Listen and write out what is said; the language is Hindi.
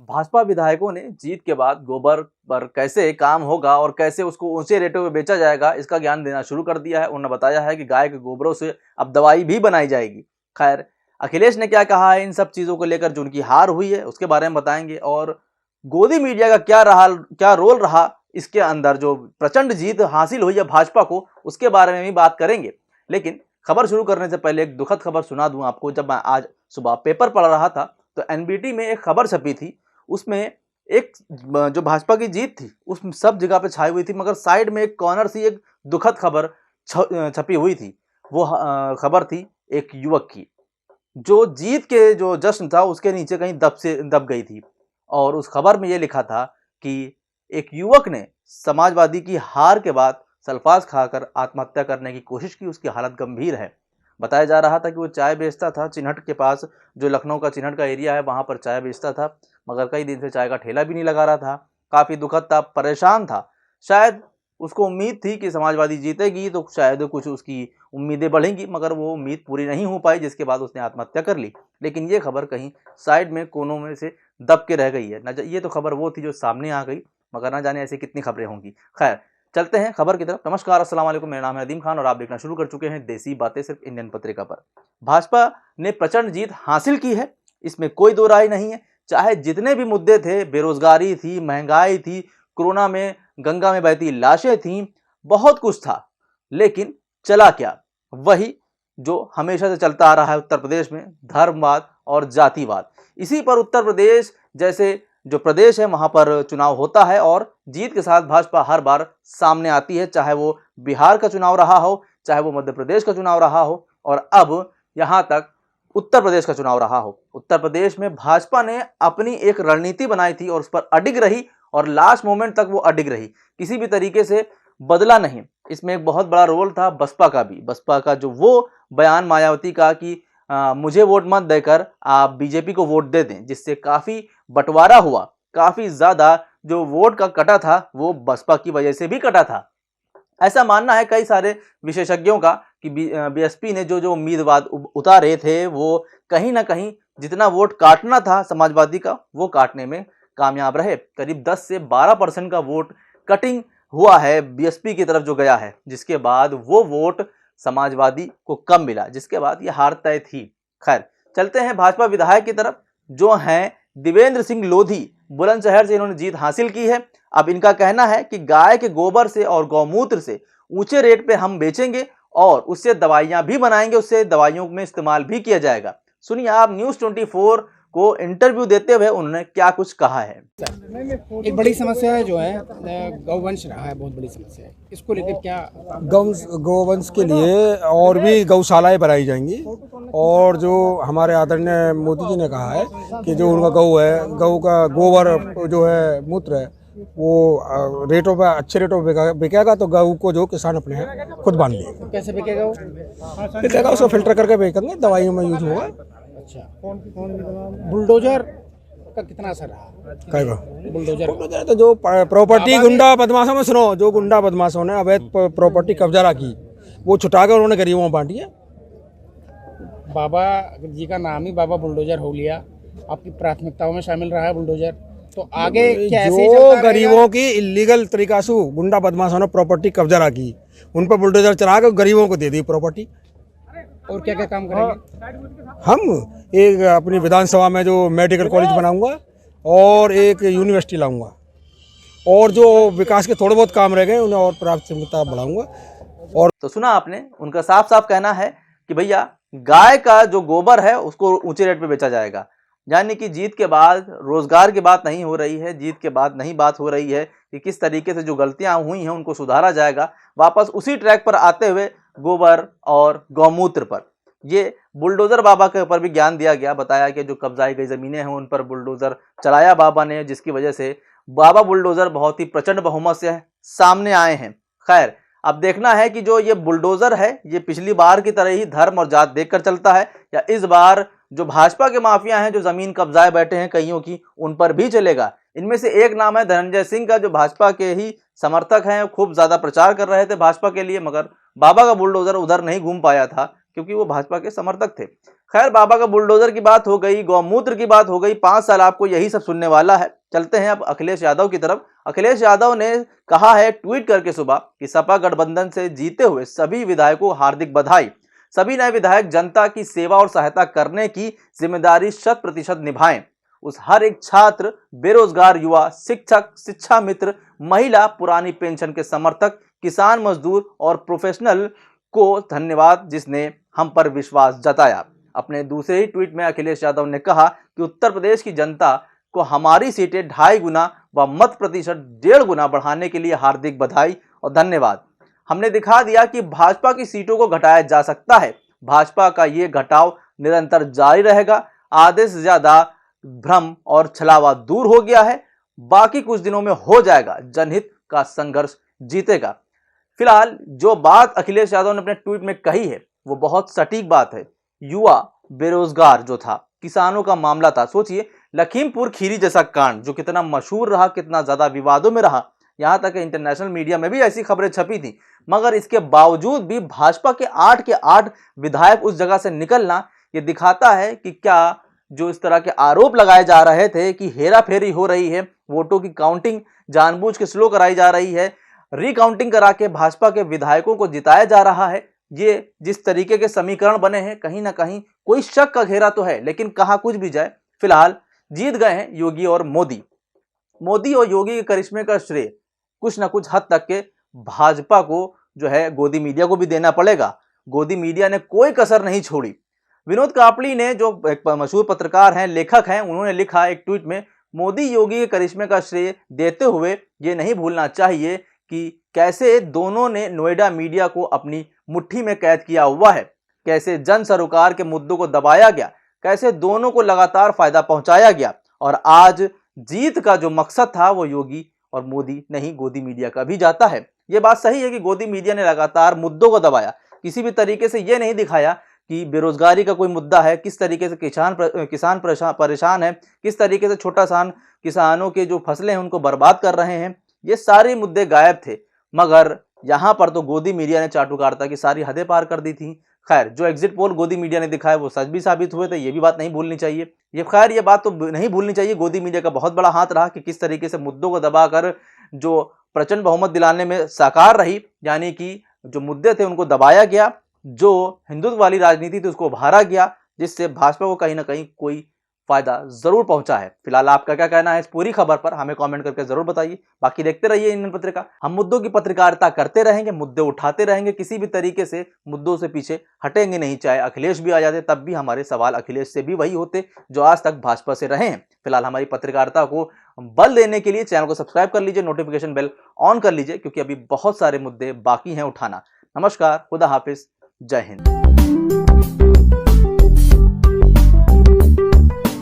भाजपा विधायकों ने जीत के बाद गोबर पर कैसे काम होगा और कैसे उसको ऊंचे रेटों में बेचा जाएगा, इसका ज्ञान देना शुरू कर दिया है। उन्होंने बताया है कि गाय के गोबरों से अब दवाई भी बनाई जाएगी। खैर, अखिलेश ने क्या कहा है इन सब चीजों को लेकर, जो उनकी हार हुई है उसके बारे में बताएंगे, और गोदी मीडिया का क्या रोल रहा इसके अंदर, जो प्रचंड जीत हासिल हुई है भाजपा को, उसके बारे में भी बात करेंगे। लेकिन खबर शुरू करने से पहले एक दुखद खबर सुना दूं आपको। जब मैं आज सुबह पेपर पढ़ रहा था तो एनबीटी में एक खबर छपी थी। उसमें एक जो भाजपा की जीत थी उस सब जगह पे छाई हुई थी, मगर साइड में एक कॉर्नर सी एक दुखद खबर छपी हुई थी। वो खबर थी एक युवक की, जो जीत के जो जश्न था उसके नीचे कहीं दब गई थी। और उस खबर में ये लिखा था कि एक युवक ने समाजवादी की हार के बाद सल्फास खाकर आत्महत्या करने की कोशिश की। उसकी हालत गंभीर है। बताया जा रहा था कि वो चाय बेचता था चिन्हट के पास, जो लखनऊ का चिन्हट का एरिया है, वहां पर चाय बेचता था, मगर कई दिन से चाय का ठेला भी नहीं लगा रहा था। काफी दुखद था, परेशान था। शायद उसको उम्मीद थी कि समाजवादी जीतेगी तो शायद कुछ उसकी उम्मीदें बढ़ेंगी, मगर वो उम्मीद पूरी नहीं हो पाई, जिसके बाद उसने आत्महत्या कर ली। लेकिन ये खबर कहीं साइड में कोनों में से दब के रह गई है। न ये तो खबर वो थी जो सामने आ गई, मगर ना जाने ऐसी कितनी खबरें होंगी। खैर, चलते हैं खबर की तरफ। नमस्कार, अस्सलाम वालेकुम, मेरा नाम है नदीम खान और आप देखना शुरू कर चुके हैं देसी बातें सिर्फ इंडियन पत्रिका पर। भाजपा ने प्रचंड जीत हासिल की है, इसमें कोई दो राय नहीं है। चाहे जितने भी मुद्दे थे, बेरोजगारी थी, महंगाई थी, कोरोना में गंगा में बहती लाशें थीं, बहुत कुछ था, लेकिन चला क्या? वही जो हमेशा से चलता आ रहा है उत्तर प्रदेश में, धर्मवाद और जातिवाद। इसी पर उत्तर प्रदेश जैसे जो प्रदेश है वहां पर चुनाव होता है और जीत के साथ भाजपा हर बार सामने आती है, चाहे वो बिहार का चुनाव रहा हो, चाहे वो मध्य प्रदेश का चुनाव रहा हो, और अब यहां तक उत्तर प्रदेश का चुनाव रहा हो। उत्तर प्रदेश में भाजपा ने अपनी एक रणनीति बनाई थी और उस पर अडिग रही, और लास्ट मोमेंट तक वो अडिग रही, किसी भी तरीके से बदला नहीं। इसमें एक बहुत बड़ा रोल था बसपा का भी। बसपा का जो वो बयान मायावती का कि मुझे वोट मत देकर आप बीजेपी को वोट दे दें, जिससे काफी बंटवारा हुआ, काफी ज्यादा जो वोट का कटा था वो बसपा की वजह से भी कटा था। ऐसा मानना है कई सारे विशेषज्ञों का कि बीएसपी ने जो जो उम्मीदवार उतारे थे वो कहीं ना कहीं जितना वोट काटना था समाजवादी का, वो काटने में कामयाब रहे। करीब 10 से 12% का वोट कटिंग हुआ है बीएसपी की तरफ जो गया है, जिसके बाद वो वोट समाजवादी को कम मिला, जिसके बाद ये हार तय थी। खैर, चलते हैं भाजपा विधायक की तरफ, जो हैं देवेंद्र सिंह लोधी। बुलंदशहर से इन्होंने जीत हासिल की है। अब इनका कहना है कि गाय के गोबर से और गौमूत्र से ऊंचे रेट पे हम बेचेंगे और उससे दवाइयां भी बनाएंगे, उससे दवाइयों में इस्तेमाल भी किया जाएगा। सुनिए आप न्यूज़ 24 को इंटरव्यू देते हुए उन्होंने क्या कुछ कहा है। एक बड़ी समस्या है जो है गौवंश रहा है, बहुत बड़ी समस्या है। इसको लेकर क्या गौवंश के लिए और भी गौशालाएं बनाई जाएंगी, और जो हमारे आदरणीय मोदी जी ने कहा है कि जो उनका गौ है, गौ का गोबर जो है, मूत्र है, वो रेटों पे अच्छे रेटों पे बिकेगा, तो गऊ को जो किसान अपने हैं खुद बांध लेगा। कैसे बिकेगा वो? बिकेगा, उसको फिल्टर करके बेचेंगे, दवाइयों में यूज होगा। अच्छा, बुलडोजर का कितना असर रहा? कहेगा बुलडोजर तो जो प्रॉपर्टी गुंडा बदमाशों में, सुनो, जो गुंडा बदमाशों ने अवैध प्रॉपर्टी कब्जा रखी, वो छुटा कर उन्होंने गरीबों में बांटी है। बाबा जी का नाम ही बाबा बुलडोजर हो लिया, आपकी प्राथमिकताओं में शामिल रहा है बुलडोजर, तो आगे क्या ऐसे ही जो चलता गरीबों रहेगा? की इलीगल तरीका से गुंडा बदमाशों ने प्रॉपर्टी कब्जा रखी, उन पर बुलडोजर चला कर गरीबों को दे दी प्रॉपर्टी। और क्या क्या काम करेंगे? हम एक अपनी विधानसभा में जो मेडिकल कॉलेज बनाऊंगा और एक यूनिवर्सिटी लाऊंगा, और जो विकास के थोड़े बहुत काम रह गए उन्हें और प्राथमिकता बढ़ाऊंगा। और तो सुना आपने, उनका साफ साफ कहना है कि भैया गाय का जो गोबर है उसको ऊंचे रेट पे बेचा जाएगा। यानी कि जीत के बाद रोजगार की बात नहीं हो रही है, जीत के बाद नहीं बात हो रही है कि किस तरीके से जो गलतियां हुई हैं उनको सुधारा जाएगा। वापस उसी ट्रैक पर आते हुए गोबर और गौमूत्र पर, ये बुलडोजर बाबा के ऊपर भी ज्ञान दिया गया। बताया कि जो कब्जाई गई जमीनें हैं उन पर बुलडोजर चलाया बाबा ने, जिसकी वजह से बाबा बुलडोजर बहुत ही प्रचंड बहुमत से सामने आए हैं। खैर, अब देखना है कि जो ये बुलडोजर है ये पिछली बार की तरह ही धर्म और जात देखकर चलता है, या इस बार जो भाजपा के माफिया हैं जो जमीन कब्जाए बैठे हैं कईयों की, उन पर भी चलेगा। इनमें से एक नाम है धनंजय सिंह का, जो भाजपा के ही समर्थक हैं, खूब ज्यादा प्रचार कर रहे थे भाजपा के लिए, मगर बाबा का बुलडोजर उधर नहीं घूम पाया था क्योंकि वो भाजपा के समर्थक थे। खैर, बाबा का बुलडोजर की बात हो गई, गौमूत्र की बात हो गई, 5 साल आपको यही सब सुनने वाला है। चलते हैं अब अखिलेश यादव की तरफ। अखिलेश यादव ने कहा है ट्वीट करके सुबह कि सपा गठबंधन से जीते हुए सभी विधायकों को हार्दिक बधाई। सभी नए विधायक जनता की सेवा और सहायता करने की जिम्मेदारी 100% निभाएं। उस हर एक छात्र, बेरोजगार युवा, शिक्षक, शिक्षा मित्र, महिला, पुरानी पेंशन के समर्थक, किसान, मजदूर और प्रोफेशनल को धन्यवाद जिसने हम पर विश्वास जताया। अपने दूसरे ही ट्वीट में अखिलेश यादव ने कहा कि उत्तर प्रदेश की जनता को हमारी सीटें 2.5 गुना व मत प्रतिशत 1.5 गुना बढ़ाने के लिए हार्दिक बधाई और धन्यवाद। हमने दिखा दिया कि भाजपा की सीटों को घटाया जा सकता है। भाजपा का ये घटाव निरंतर जारी रहेगा। आधे से ज्यादा भ्रम और छलावा दूर हो गया है। बाकी कुछ दिनों में हो जाएगा। जनहित का संघर्ष जीतेगा। फिलहाल जो बात अखिलेश यादव ने अपने ट्वीट में कही है वो बहुत सटीक बात है। युवा, बेरोजगार जो था, किसानों का मामला था। सोचिए, लखीमपुर खीरी जैसा कांड जो कितना मशहूर रहा, कितना ज्यादा विवादों में रहा, यहां तक कि इंटरनेशनल मीडिया में भी ऐसी खबरें छपी थी, मगर इसके बावजूद भी भाजपा के 8 के 8 विधायक उस जगह से निकलना, ये दिखाता है कि क्या जो इस तरह के आरोप लगाए जा रहे थे कि हेरा फेरी हो रही है, वोटों की काउंटिंग जानबूझ के स्लो कराई जा रही है, रिकाउंटिंग करा के भाजपा के विधायकों को जिताया जा रहा है, ये जिस तरीके के समीकरण बने हैं, कहीं ना कहीं कोई शक का घेरा तो है। लेकिन कहा कुछ भी जाए, फिलहाल जीत गए हैं योगी और मोदी। मोदी और योगी के करिश्मे का श्रेय कुछ ना कुछ हद तक के भाजपा को जो है गोदी मीडिया को भी देना पड़ेगा। गोदी मीडिया ने कोई कसर नहीं छोड़ी। विनोद कापड़ी ने, जो एक मशहूर पत्रकार हैं, लेखक हैं, उन्होंने लिखा एक ट्वीट में, मोदी योगी के करिश्मे का श्रेय देते हुए ये नहीं भूलना चाहिए कि कैसे दोनों ने नोएडा मीडिया को अपनी मुट्ठी में कैद किया हुआ है, कैसे जन सरोकार के मुद्दों को दबाया गया, कैसे दोनों को लगातार फायदा पहुंचाया गया, और आज जीत का जो मकसद था वो योगी और मोदी नहीं, गोदी मीडिया का भी जाता है। ये बात सही है कि गोदी मीडिया ने लगातार मुद्दों को दबाया, किसी भी तरीके से ये नहीं दिखाया कि बेरोजगारी का कोई मुद्दा है, किस तरीके से किसान परेशान है, किस तरीके से छोटा किसानों के जो फसलें हैं उनको बर्बाद कर रहे हैं। ये सारे मुद्दे गायब थे, मगर यहां पर तो गोदी मीडिया ने चाटुकारिता की सारी हदें पार कर दी थी। खैर, जो एग्जिट पोल गोदी मीडिया ने दिखाया वो सच भी साबित हुए थे, ये भी बात नहीं भूलनी चाहिए। ये बात तो नहीं भूलनी चाहिए, गोदी मीडिया का बहुत बड़ा हाथ रहा कि किस तरीके से मुद्दों को दबाकर जो प्रचंड बहुमत दिलाने में साकार रही, यानी कि जो मुद्दे थे उनको दबाया गया, जो हिंदुत्व वाली राजनीति थी उसको उभारा गया, जिससे भाजपा को कहीं ना कहीं कोई फायदा जरूर पहुंचा है। फिलहाल आपका क्या कहना है इस पूरी खबर पर, हमें कमेंट करके जरूर बताइए। बाकी देखते रहिए इंडियन पत्रिका। हम मुद्दों की पत्रकारिता करते रहेंगे, मुद्दे उठाते रहेंगे, किसी भी तरीके से मुद्दों से पीछे हटेंगे नहीं। चाहे अखिलेश भी आ जाते तब भी हमारे सवाल अखिलेश से भी वही होते जो आज तक भाजपा से रहे हैं। फिलहाल हमारी पत्रकारिता को बल देने के लिए चैनल को सब्सक्राइब कर लीजिए, नोटिफिकेशन बेल ऑन कर लीजिए, क्योंकि अभी बहुत सारे मुद्दे बाकी हैं उठाना। नमस्कार, खुदा हाफिज, जय हिंद।